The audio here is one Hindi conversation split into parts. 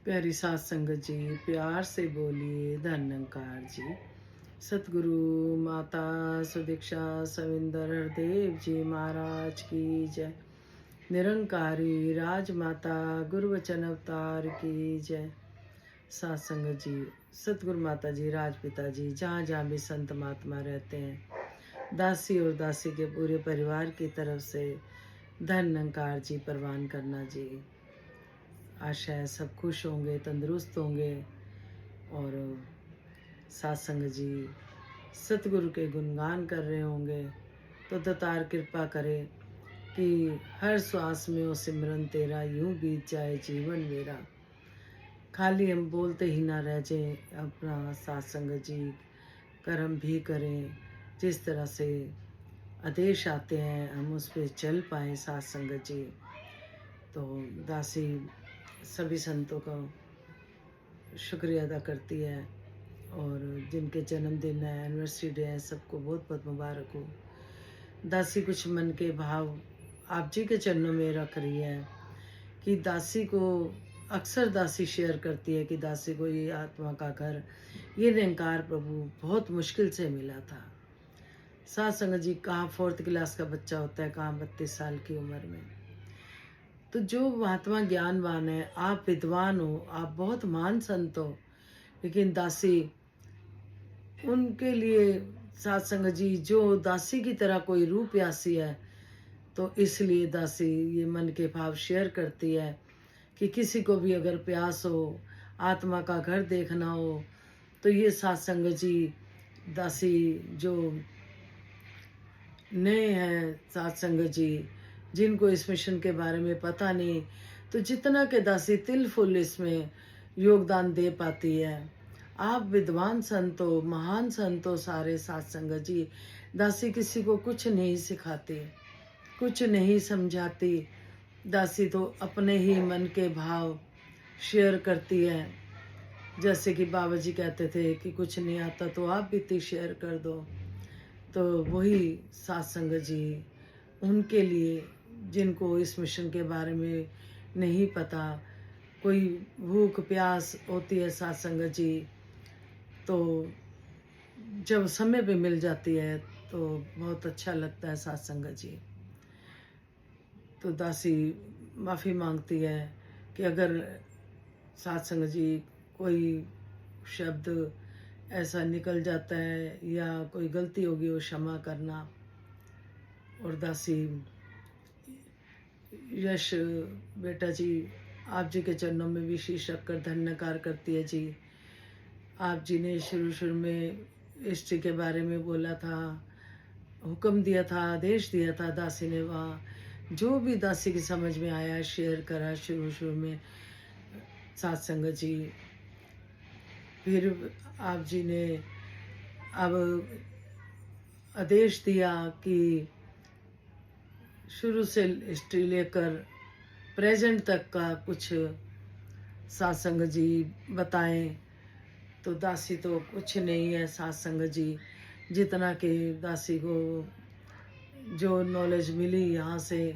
प्यारी सात संगत जी, प्यार से बोलिए धन निरंकार जी। सतगुरु माता सुदीक्षा सविंदर हरदेव जी महाराज की जय। निरंकारी राजमाता गुरु वचन अवतार की जय। सात संगत जी, सतगुरु माता जी, राजपिता जी, जहाँ जहाँ भी संत महात्मा रहते हैं, दासी और दासी के पूरे परिवार की तरफ से धन निरंकार जी परवान करना जी। आशा है सब खुश होंगे, तंदुरुस्त होंगे और सत्संग जी सतगुरु के गुणगान कर रहे होंगे। तो दातार कृपा करे कि हर श्वास में वो सिमरन तेरा, यूं बीत जाए जीवन मेरा। खाली हम बोलते ही ना रह जाए, अपना सत्संग जी कर्म भी करें। जिस तरह से आदेश आते हैं हम उस पर चल पाए सत्संग जी। तो दासी सभी संतों का शुक्रिया अदा करती है और जिनके जन्मदिन है, एनिवर्सरी डे है, सबको बहुत बहुत मुबारक हो। दासी कुछ मन के भाव आप जी के चरणों में रख रही है कि दासी को अक्सर दासी शेयर करती है कि दासी को ये आत्मा का घर, ये निरंकार प्रभु बहुत मुश्किल से मिला था। सात संगत जी, कहाँ 4th क्लास का बच्चा होता है, कहाँ 32 साल की उम्र में। तो जो महात्मा ज्ञानवान है, आप विद्वान हो, आप बहुत महान संत हो, लेकिन दासी उनके लिए सात संगत जी जो दासी की तरह कोई रूप प्यासी है, तो इसलिए दासी ये मन के भाव शेयर करती है कि किसी को भी अगर प्यास हो, आत्मा का घर देखना हो, तो ये सात संगत जी दासी जो नए हैं, सात संगत जी जिनको इस मिशन के बारे में पता नहीं, तो जितना के दासी तिल फुल इसमें योगदान दे पाती है। आप विद्वान संतो, महान संतो सारे सात संगत जी, दासी किसी को कुछ नहीं सिखाती, कुछ नहीं समझाती। दासी तो अपने ही मन के भाव शेयर करती है। जैसे कि बाबा जी कहते थे कि कुछ नहीं आता तो आप बीती शेयर कर दो। तो वही सात संगत जी उनके लिए, जिनको इस मिशन के बारे में नहीं पता, कोई भूख प्यास होती है सात संगत जी, तो जब समय पे मिल जाती है तो बहुत अच्छा लगता है सात संगत जी। तो दासी माफ़ी मांगती है कि अगर सात संगत जी कोई शब्द ऐसा निकल जाता है या कोई गलती होगी वो क्षमा करना। और दासी यश बेटा जी, आप जी के चरणों में भी शीश रखकर धन्यकार करती है जी। आप जी ने शुरू शुरू में हिस्ट्री के बारे में बोला था, हुक्म दिया था, आदेश दिया था, दासी ने वहाँ जो भी दासी की समझ में आया शेयर करा शुरू शुरू में सात संगत जी। फिर आप जी ने अब आदेश दिया कि शुरू से हिस्ट्री लेकर प्रेजेंट तक का कुछ सात संगत जी बताएं। तो दासी तो कुछ नहीं है सात संगत जी, जितना कि दासी को जो नॉलेज मिली यहाँ से,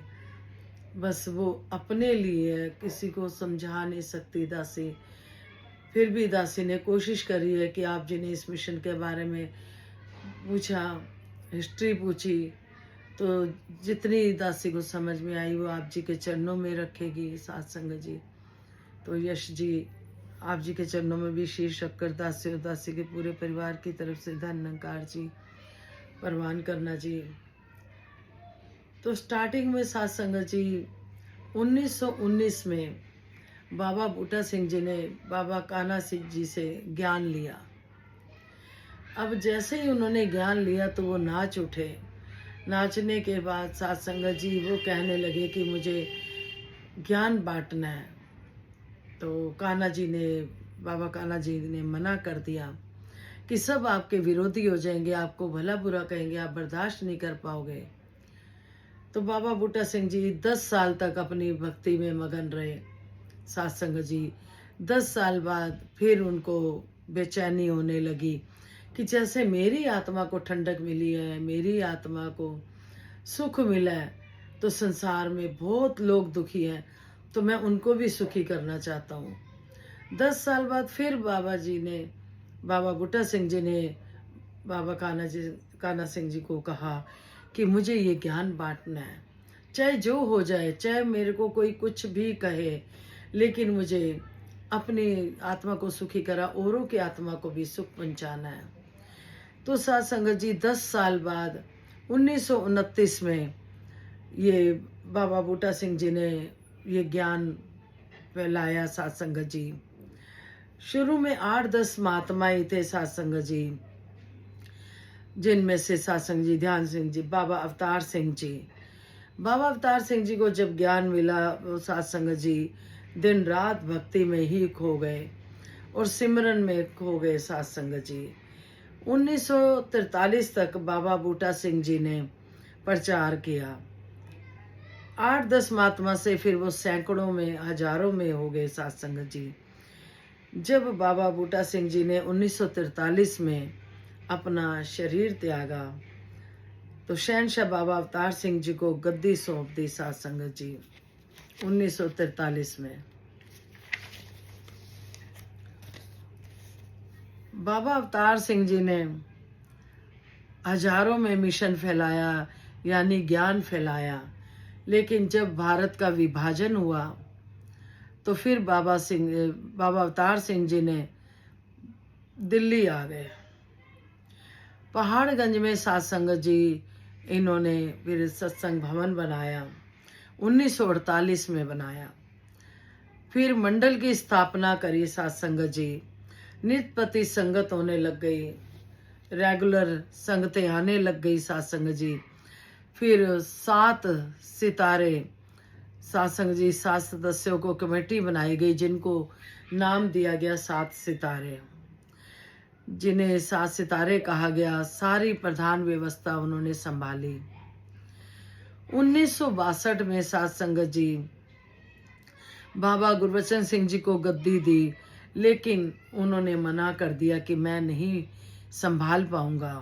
बस वो अपने लिए है, किसी को समझा नहीं सकती दासी। फिर भी दासी ने कोशिश करी है कि आप जी ने इस मिशन के बारे में पूछा, हिस्ट्री पूछी, तो जितनी दासी को समझ में आई वो आप जी के चरणों में रखेगी सात संगत जी। तो यश जी, आप जी के चरणों में भी शीश रखकर दासी और दासी के पूरे परिवार की तरफ से धन निरंकार जी परवान करना जी। तो स्टार्टिंग में सात संगत जी 1919 में बाबा बूटा सिंह जी ने बाबा कान्हा सिंह जी से ज्ञान लिया। अब जैसे ही उन्होंने ज्ञान लिया तो वो नाच उठे। नाचने के बाद सात संगत जी वो कहने लगे कि मुझे ज्ञान बांटना है। तो कान्हा जी ने, बाबा कान्हा जी ने मना कर दिया कि सब आपके विरोधी हो जाएंगे, आपको भला बुरा कहेंगे, आप बर्दाश्त नहीं कर पाओगे। तो बाबा बूटा सिंह जी 10 साल तक अपनी भक्ति में मगन रहे। सात संगत जी 10 साल बाद फिर उनको बेचैनी होने लगी कि जैसे मेरी आत्मा को ठंडक मिली है, मेरी आत्मा को सुख मिला है, तो संसार में बहुत लोग दुखी हैं, तो मैं उनको भी सुखी करना चाहता हूँ। 10 साल बाद फिर बाबा जी ने, बाबा बूटा सिंह जी ने बाबा कान्हा सिंह जी को कहा कि मुझे ये ज्ञान बांटना है, चाहे जो हो जाए, चाहे मेरे को कोई कुछ भी कहे, लेकिन मुझे अपनी आत्मा को सुखी करा, औरों की आत्मा को भी सुख पहुंचाना है। तो सात संगत जी 10 साल बाद 1929 में ये बाबा बूटा सिंह जी ने ये ज्ञान फैलाया। सात संगत जी शुरू में 8-10 महात्मा ही थे सात संगत जी, जिनमें से सातसंग जी, ध्यान सिंह जी, बाबा अवतार सिंह जी। बाबा अवतार सिंह जी को जब ज्ञान मिला, वो सातसंग जी दिन रात भक्ति में ही खो गए और सिमरन में खो गए। सातसंग जी 1943 तक बाबा बूटा सिंह जी ने प्रचार किया। 8-10 महात्मा से फिर वो सैकड़ों में, हजारों में हो गए सातसंग जी। जब बाबा बूटा सिंह जी ने 1943 में अपना शरीर त्यागा, तो शहनशाह बाबा अवतार सिंह जी को गद्दी सौंप दी सात संगत जी 1943 में। बाबा अवतार सिंह जी ने हजारों में मिशन फैलाया, यानी ज्ञान फैलाया, लेकिन जब भारत का विभाजन हुआ तो फिर बाबा अवतार सिंह जी ने दिल्ली आ गए। पहाड़गंज में सात संगत जी इन्होंने फिर सत्संग भवन बनाया, 1948 में बनाया। फिर मंडल की स्थापना करी सात संगत जी, नित प्रति संगत होने लग गई, रेगुलर संगतें आने लग गई सात संगत जी। फिर 7 सितारे सात संगत जी, 7 सदस्यों को कमेटी बनाई गई, जिनको नाम दिया गया 7 सितारे, जिन्हें 7 सितारे कहा गया। सारी प्रधान व्यवस्था उन्होंने संभाली। 1962 में सात संगत जी बाबा गुरबचन सिंह जी को गद्दी दी, लेकिन उन्होंने मना कर दिया कि मैं नहीं संभाल पाऊंगा।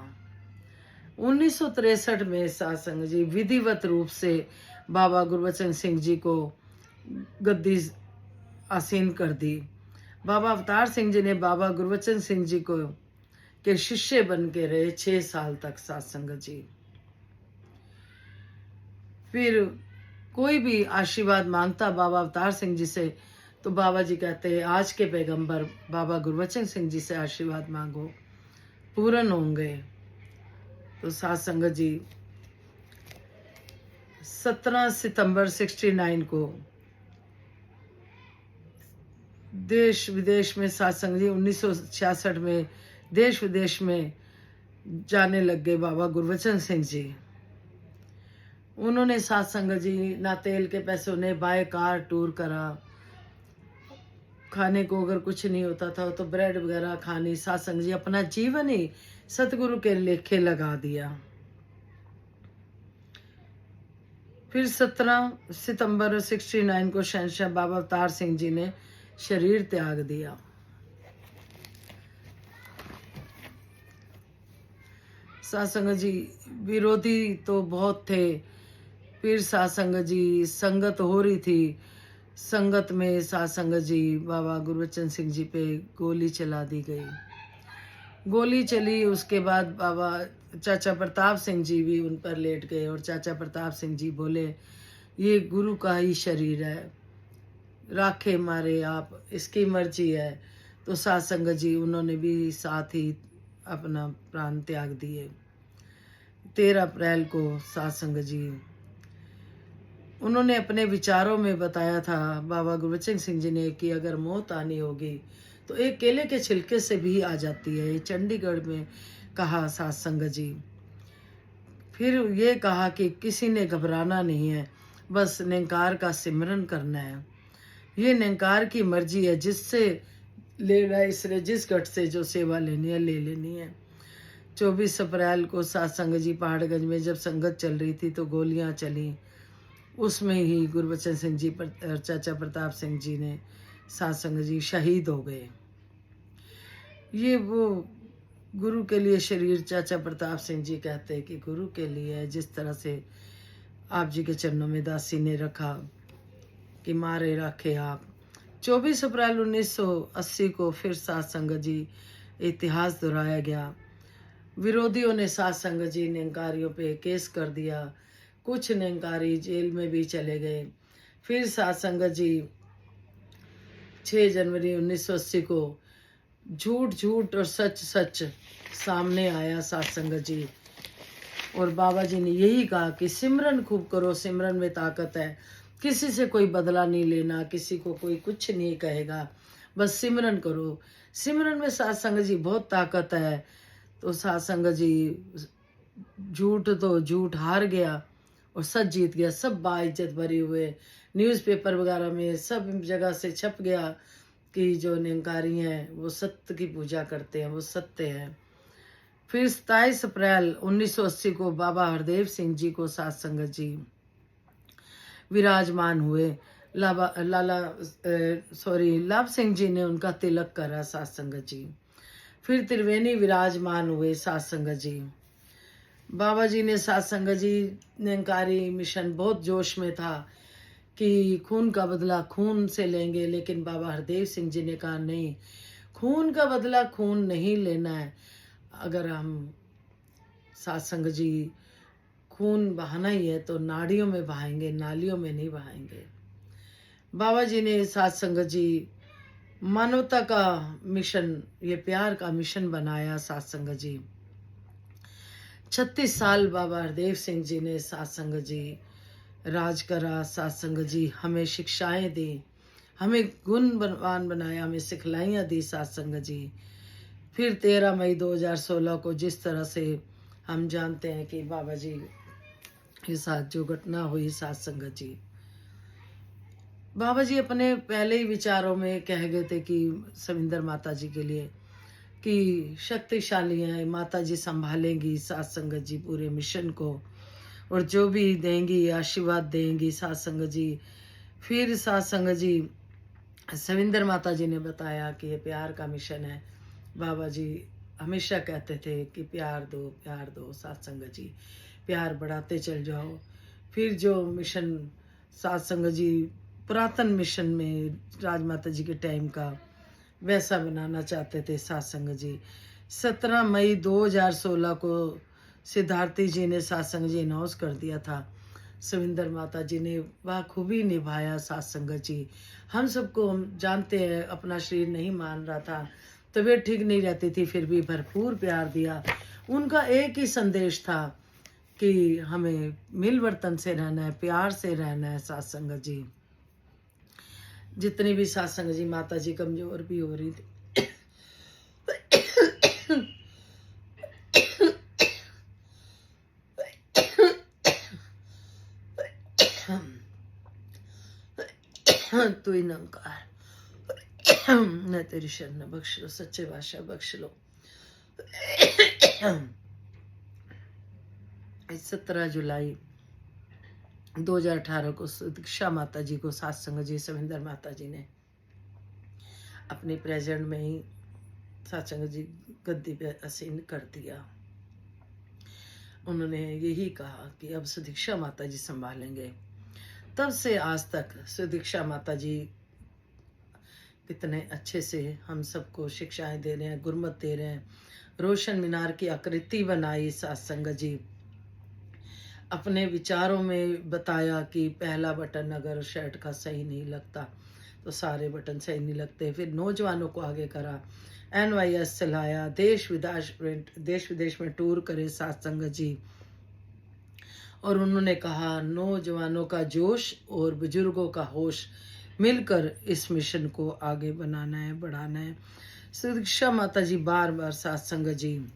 1963 में सात संगत जी विधिवत रूप से बाबा गुरबचन सिंह जी को गद्दी आसीन कर दी। बाबा अवतार सिंह जी ने बाबा गुरबचन सिंह जी को के शिष्य बन के रहे 6 साल तक सात संगत जी। फिर कोई भी आशीर्वाद मांगता बाबा अवतार सिंह जी से, तो बाबा जी कहते हैं आज के पैगंबर बाबा गुरबचन सिंह जी से आशीर्वाद मांगो, पूर्ण होंगे। तो सात संगत जी 17 सितंबर 69 को देश विदेश में सात संगत जी 1966 में देश विदेश में जाने लग गए बाबा गुरबचन सिंह जी। उन्होंने सात संगत जी ना तेल के पैसों ने बाय कार टूर करा। खाने को अगर कुछ नहीं होता था तो ब्रेड वगैरह खानी, सात संगत जी अपना जीवन ही सतगुरु के लेखे लगा दिया। फिर 17 सितंबर 69 को शहनशाह बाबा अवतार सिंह जी ने शरीर त्याग दिया। सात संगत जी विरोधी तो बहुत थे। फिर सात संगत जी संगत हो रही थी, संगत में सात संगत जी बाबा गुरबचन सिंह जी पे गोली चला दी गई। गोली चली, उसके बाद बाबा चाचा प्रताप सिंह जी भी उन पर लेट गए और चाचा प्रताप सिंह जी बोले ये गुरु का ही शरीर है, राखे मारे आप, इसकी मर्जी है। तो सात संगत जी उन्होंने भी साथ ही अपना प्राण त्याग दिए। 13 अप्रैल को सात संगत जी उन्होंने अपने विचारों में बताया था बाबा गुरबचन सिंह जी ने कि अगर मौत आनी होगी तो एक केले के छिलके से भी आ जाती है। ये चंडीगढ़ में कहा सात संगत जी। फिर ये कहा कि किसी ने घबराना नहीं है, बस निरंकार का सिमरन करना है। ये निरंकार की मर्जी है, जिससे लेना है इसने, जिस घट से जो सेवा लेनी है ले लेनी है। 24 अप्रैल को सात संगत जी पहाड़गंज में जब संगत चल रही थी तो गोलियां चली, उसमें ही गुरबचन सिंह जी पर चाचा प्रताप सिंह जी ने सात संगत जी शहीद हो गए। ये वो गुरु के लिए शरीर चाचा प्रताप सिंह जी कहते हैं कि गुरु के लिए है। जिस तरह से आप जी के चरणों में दासी ने रखा कि मारे राखे आप, 24 अप्रैल 1980 को फिर सात संगत जी इतिहास दोहराया गया। विरोधियों ने सात संगत जी निरंकारियों पे केस कर दिया। कुछ निरंकारी जेल में भी चले गए। फिर सात संगत जी 6 जनवरी 1980 को झूठ झूठ और सच सच सामने आया सात संगत जी। और बाबा जी ने यही कहा कि सिमरन खूब करो, सिमरन में ताकत है, किसी से कोई बदला नहीं लेना, किसी को कोई कुछ नहीं कहेगा, बस सिमरन करो। सिमरन में सात संगत जी बहुत ताकत है। तो सात संगत जी झूठ तो झूठ हार गया और सच जीत गया। सब बाइज्जत भरे हुए न्यूज़पेपर वगैरह में सब जगह से छप गया कि जो निरंकारी हैं वो सत्य की पूजा करते हैं, वो सत्य है। फिर 27 अप्रैल 1980 को बाबा हरदेव सिंह जी को सात संगत जी विराजमान हुए। लाभ सिंह जी ने उनका तिलक करा सात संगत जी। फिर त्रिवेणी विराजमान हुए सात संगत जी। बाबा जी ने सात संगत जी निरंकारी मिशन बहुत जोश में था कि खून का बदला खून से लेंगे, लेकिन बाबा हरदेव सिंह जी ने कहा नहीं, खून का बदला खून नहीं लेना है। अगर हम सात संगत जी खून बहाना ही है तो नाड़ियों में बहाएंगे, नालियों में नहीं बहाएंगे। बाबा जी ने सात संगत जी मानवता का मिशन, ये प्यार का मिशन बनाया सात संगत जी। 36 साल बाबा हरदेव सिंह जी ने सात संगत जी राज करा। सात संगत जी हमें शिक्षाएं दी, हमें गुणवान बनाया, हमें सिखलाइयाँ दी सात संगत जी। फिर 13 मई 2016 को जिस तरह से हम जानते हैं कि बाबा जी के साथ जो घटना हुई सात संगत जी, बाबा जी अपने पहले ही विचारों में कह गए थे कि सविंदर माता जी के लिए कि शक्तिशाली हैं, माता जी संभालेंगी सात संगत जी पूरे मिशन को, और जो भी देंगी आशीर्वाद देंगी सात संगत जी। फिर सात संगत जी सविंदर माता जी ने बताया कि ये प्यार का मिशन है। बाबा जी हमेशा कहते थे कि प्यार दो सात संगत जी, प्यार बढ़ाते चल जाओ। फिर जो मिशन सात संगत जी पुरातन मिशन में राजमाता जी के टाइम का वैसा बनाना चाहते थे सात संगत जी। 17 मई 2016 को सिद्धार्थी जी ने सात संगत जी अनाउंस कर दिया था। सविंदर माता जी ने खूबी निभाया सात संगत जी। हम सबको जानते हैं अपना शरीर नहीं मान रहा था, तबीयत ठीक नहीं रहती थी, फिर भी भरपूर प्यार दिया। उनका एक ही संदेश था कि हमें मिलवर्तन से रहना है, प्यार से रहना है सात संगत जी। जितनी भी सात संगत जी माता जी कमजोर भी हो रही थी, तू ही निरंकार, मैं तेरी शरण बख्श लो, सच्चे बादशाह बख्श लो। 17 जुलाई 2018 को दीक्षा माता जी को सात संगत जी सविंदर माता जी ने अपने प्रेजेंट में ही सात संगत जी गद्दी पे आसीन कर दिया। उन्होंने यही कहा कि अब सुदीक्षा माता जी संभालेंगे। तब से आज तक सुदीक्षा माता जी कितने अच्छे से हम सबको शिक्षाएं दे रहे हैं, गुरमत दे रहे हैं। रोशन मीनार की आकृति बनाई सात संगत जी। अपने विचारों में बताया कि पहला बटन अगर शर्ट का सही नहीं लगता तो सारे बटन सही नहीं लगते। फिर नौजवानों को आगे करा, NYS चलाया, देश विदेश में टूर करे सात संगत जी। और उन्होंने कहा नौजवानों का जोश और बुजुर्गों का होश मिलकर इस मिशन को आगे बनाना है, बढ़ाना है। सुदीक्षा माता जी बार बार सात संगत जी,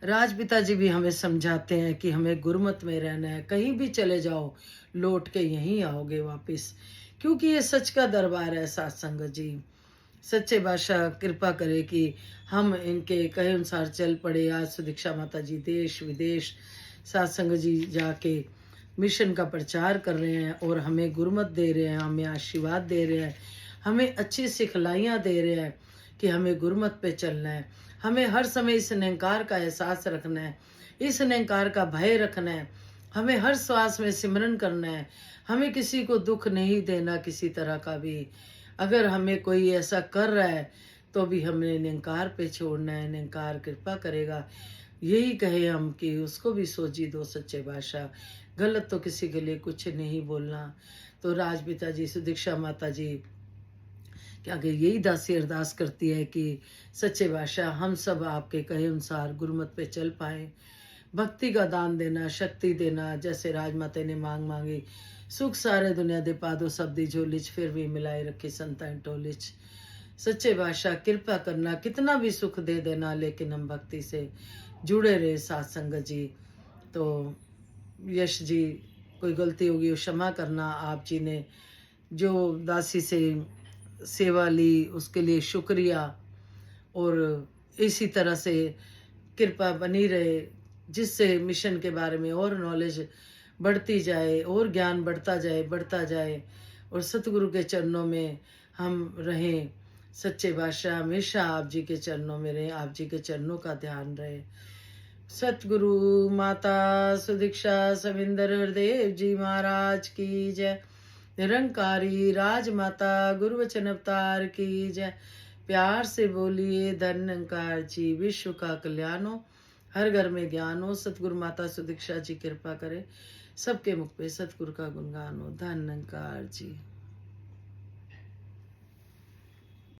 राजपिता जी भी हमें समझाते हैं कि हमें गुरमत में रहना है। कहीं भी चले जाओ लौट के यहीं आओगे वापस, क्योंकि ये सच का दरबार है सात संगत जी। सच्चे बादशाह कृपा करे कि हम इनके कहे अनुसार चल पड़े। आज सुदीक्षा माता जी देश विदेश सात संगत जी जाके मिशन का प्रचार कर रहे हैं और हमें गुरमत दे रहे हैं, हमें आशीर्वाद दे रहे हैं, हमें अच्छी सिखलाइयाँ दे रहे हैं कि हमें गुरमत पे चलना है। हमें हर समय इस निरंकार का एहसास रखना है, इस निरंकार का भय रखना है। हमें हर श्वास में सिमरन करना है। हमें किसी को दुख नहीं देना किसी तरह का भी। अगर हमें कोई ऐसा कर रहा है तो भी हमें निंकार पे छोड़ना है, निंकार कृपा करेगा। यही कहे हम कि उसको भी सोची दो सच्चे बादशाह, गलत तो किसी के लिए कुछ नहीं बोलना। तो राजपिता जी सुदीक्षा माता जी कि आगे यही दासी अरदास करती है कि सच्चे बादशाह हम सब आपके कहे अनुसार गुरुमत पे चल पाए, भक्ति का दान देना, शक्ति देना, जैसे राजमाता ने मांग मांगी, सुख सारे दुनिया दे पादो सब्दी झोलिच फिर भी मिलाई रखी संतान टोलिच। सच्चे बादशाह कृपा करना, कितना भी सुख दे देना, लेकिन हम भक्ति से जुड़े रहे साथ संगत जी। तो यश जी कोई गलती होगी वो क्षमा करना। आप जी ने जो दासी से सेवा ली उसके लिए शुक्रिया, और इसी तरह से कृपा बनी रहे जिससे मिशन के बारे में और नॉलेज बढ़ती जाए और ज्ञान बढ़ता जाए और सतगुरु के चरणों में हम रहें। सच्चे बादशाह हमेशा आप जी के चरणों में रहें, आप जी के चरणों का ध्यान रहे। सतगुरु माता सुदीक्षा सविंदर हरदेव जी महाराज की जय। निरंकारी राजमाता गुरुवचन अवतार की जय। प्यार से बोलिए धन्यकार जी। विश्व का कल्याण हो, हर घर में ज्ञान हो। सतगुरु माता सुदीक्षा जी कृपा करे, सबके मुख पे सतगुरु का गुणगान हो। धन्यकार जी।